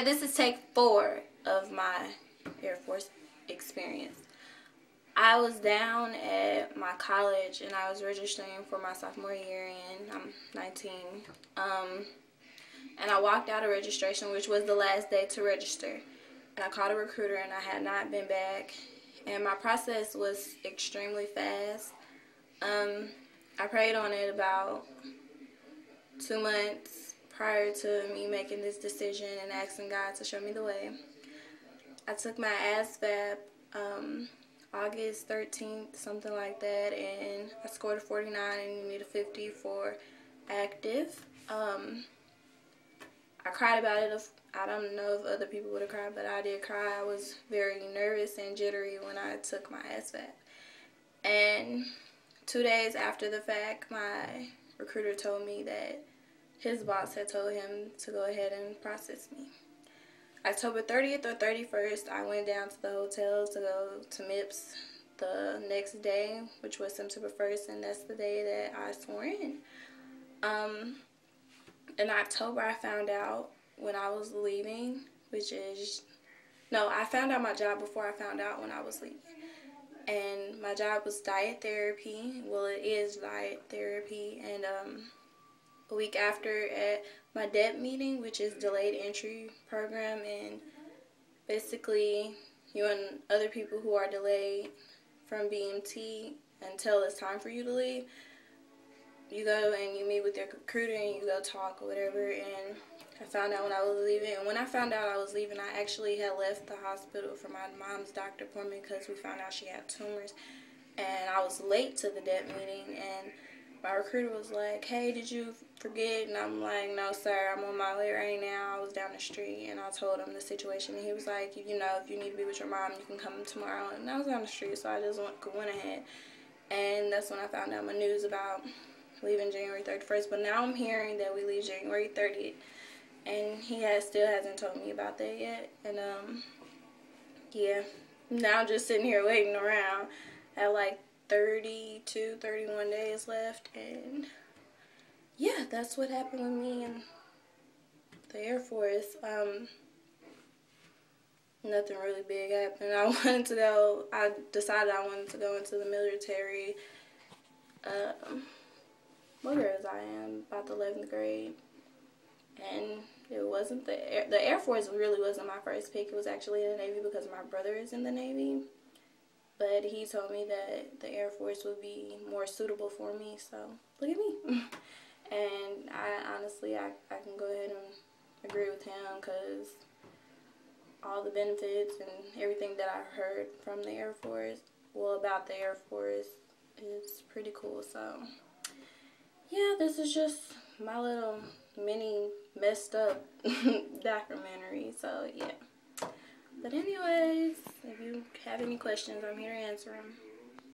Okay, this is take 4 of my Air Force experience. I was down at my college and I was registering for my sophomore year and I'm 19. And I walked out of registration, which was the last day to register. And I called a recruiter and I had not been back. And my process was extremely fast. I prayed on it about 2 months prior to me making this decision and asking God to show me the way. I took my ASVAB August 13th, something like that, and I scored a 49 and you need a 50 for active. I cried about it. I don't know if other people would have cried, but I did cry. I was very nervous and jittery when I took my ASVAB. And 2 days after the fact, my recruiter told me that his boss had told him to go ahead and process me. October 30th or 31st, I went down to the hotel to go to MIPS the next day, which was September 1st, and that's the day that I swore in. In October, I found out when I was leaving, I found out my job before I found out when I was leaving. And my job was diet therapy. Well, it is diet therapy. And a week after at my DEP meeting, which is delayed entry program, and basically you and other people who are delayed from BMT until it's time for you to leave, you go and you meet with your recruiter and you go talk or whatever. And I found out when I was leaving, and when I found out I was leaving, I actually had left the hospital for my mom's doctor appointment because we found out she had tumors, and I was late to the DEP meeting. And my recruiter was like, "Hey, did you forget?" And I'm like, "No, sir, I'm on my way right now. I was down the street." And I told him the situation, and he was like, "You know, if you need to be with your mom, you can come tomorrow." And I was down the street, so I just went ahead. And that's when I found out my news about leaving January 31st. But now I'm hearing that we leave January 30th, and he still hasn't told me about that yet. And yeah, now I'm just sitting here waiting around at like 32, 31 days left, and yeah, that's what happened with me in the Air Force. Nothing really big happened. I decided I wanted to go into the military, as I am, about the 11th grade, and it wasn't the Air Force really wasn't my first pick. It was actually the Navy because my brother is in the Navy. But he told me that the Air Force would be more suitable for me, so look at me. And I honestly can go ahead and agree with him because all the benefits and everything that I heard from the Air Force, about the Air Force, is pretty cool. So yeah, this is just my little mini messed up documentary. So yeah. But anyways, if you have any questions, I'm here to answer them.